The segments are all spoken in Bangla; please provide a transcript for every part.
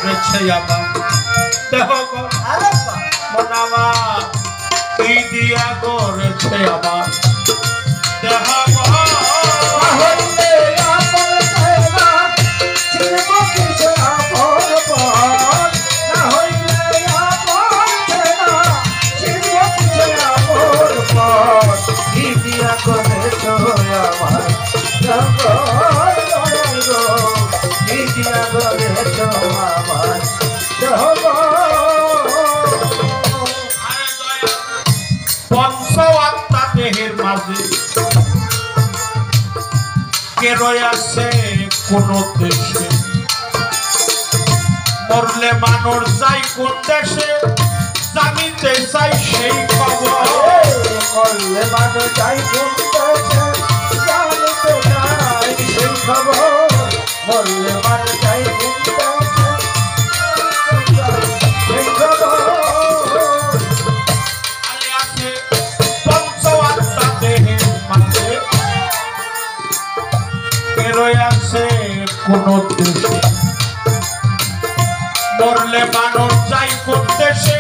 রেছে আমার দেহ মনামা কি দিয়া করেছে আমার দেহ পঞ্চআত্মা দেহের মাঝে কে রয়েছে কোন দেশে মরলে মানুষ যাই কোন দেশে জানিতে চাই সেই খবর মরলে মানুষ যাই কোন দেশে জানিতে চাই সেই খবর মরলে মানুষ যাই কোন দেশে সেই খবর আছে পঞ্চআত্মা দেহের মাঝে কে রয়েছে কোন দেশে মরলে মানুষ যাই কোন দেশে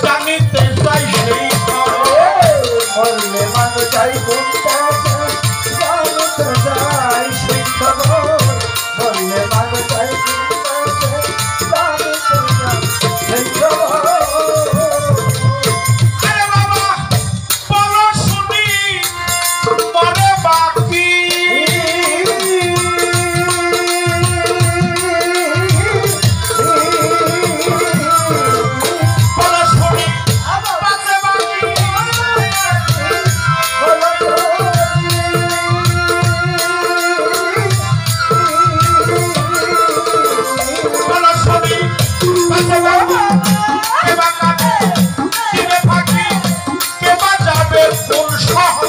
জানিতে চাই সেই খবর মরলে মানুষ যাই কোন দেশে জানিতে চাই সেই খবর মরলে মানুষ যাই কোন দেশে জানিতে চাই সেই খবর আরে বাবা বলো শুনি মরে বাকি বলো শুনি বাঁচে বাকি বলো শুনি বাঁচে বাকি কে বা কাটে দিবে ফাঁকি কে বা যাবে কোন শহর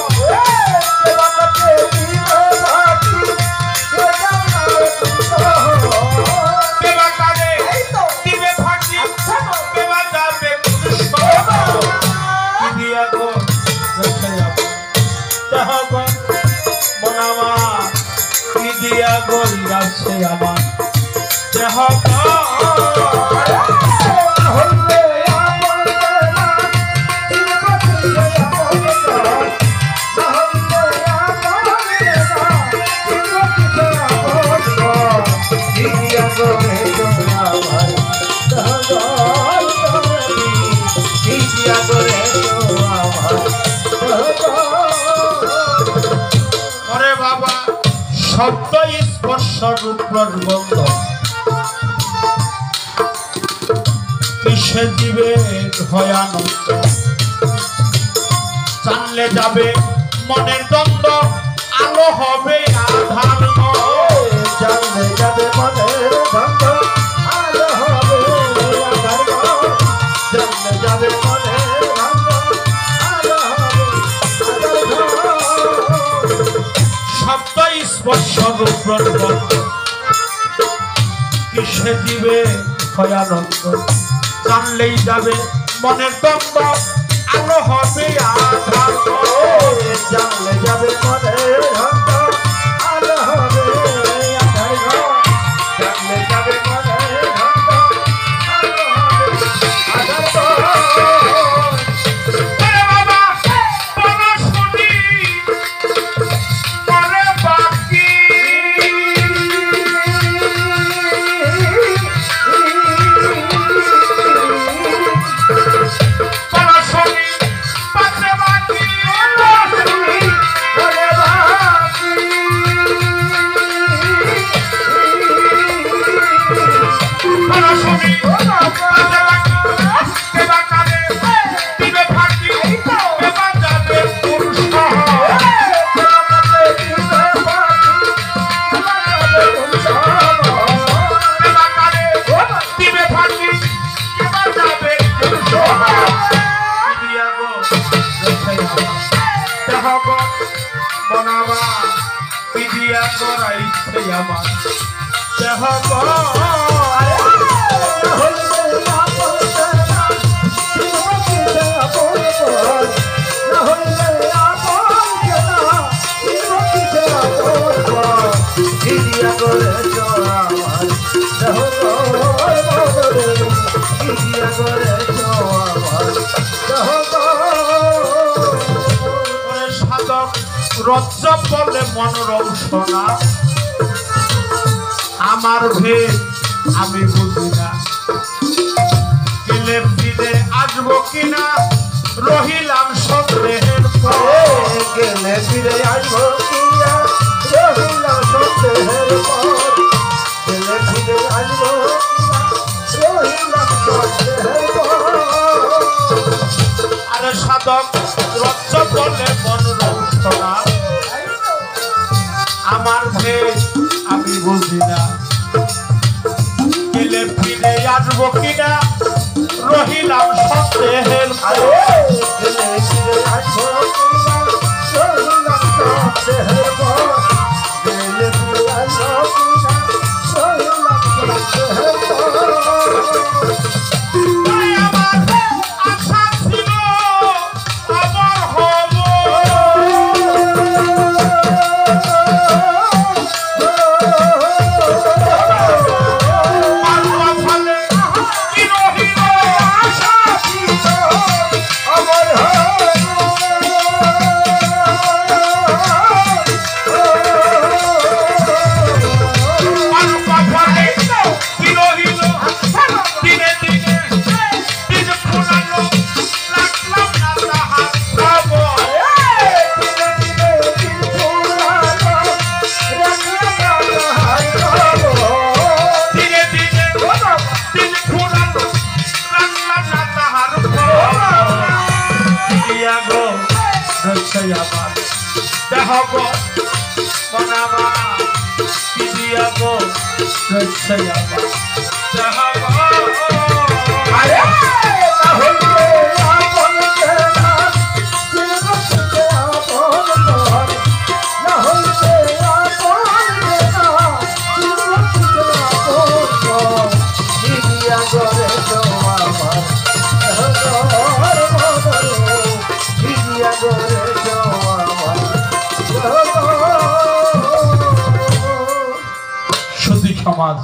কে বা কাটে দিবে ফাঁকি কে বা যাবে কোন শহর কি দিয়া গো রেখে যাব দেহবা মনামা কি দিয়া গো রাখছে আমার দেহবা ওরে বাবা শব্দ স্পর্শ রূপ গন্ধ কিসে দিবে ভয়ানন্দ জানলে যাবে মনের দ্বন্দ্ব আলো হবে আধার জানলে যাবে মনের দ্বন্দ্ব আলো হবে আধার জানলে যাবে মনের দ্বন্দ্ব আলো হবে শব্দ স্পর্শ রূপ গন্ধ কিসে দিবে ভয়ানন্দ জানলেই যাবে মনের দ্বন্দ্ব আলো হবে আধার জানলে যাবে মনের দ্বন্দ্ব আলো হবে আধার জানলে যাবে মনের দ্বন্দ্ব আলো হবে আধার আরে বাবা বলো শুনি মরে বাকি বলো শুনি বাঁচে বাকি বলো শুনি বাঁচে বাকি কে বা কাটে দিবে ফাঁকি কে বা যাবে কোন শহর কে বা কাটে দিবে ফাঁকি কে বা যাবে কোন শহর দিয়া গো রেখে আমার দেহব মনামা কি দিয়া করাইছে আমার দেহব করে ভিজিয়া করে সাধক রজ্জব বলে মনোরম সোনা আমার ভেদ আমি বুঝি না গেলে ফিরে আসবো কিনা রহিলাম সন্দেহের পর গেলে ফিরে আসবো কিনা রহিলাম সন্দেহের পর গেলে ফিরে আসবো কিনা রহিলাম সন্দেহের পর আরে সাধক রজ্জব বলে মনোরম সোনা আমার ভেদ আমি বুঝি না গেলে ফিরে আসবো কিনা রহিলাম সন্দেহের গেলে ফিরে আসবো কিনা রহিলাম সন্দেহের পর গেলে ফিরে আসবো কিনা রহিলাম সন্দেহের পর তাই আমার আশা ছিল আমার হব মারুয়া ফলে কি রহিল আশা ছিল আমার মারুয়া ফলে কি রহিল দিনে দিনে দিন ফুরালো রাখলাম না তাহার খবর দিনে দিনে দিন ফুরালো রাখলাম না তাহার খবর দিয়া গো রক্ষাই আমার দেহ গো মনামা দিয়া গো রক্ষাই আমার দেহ গো আরে সতী সমাজ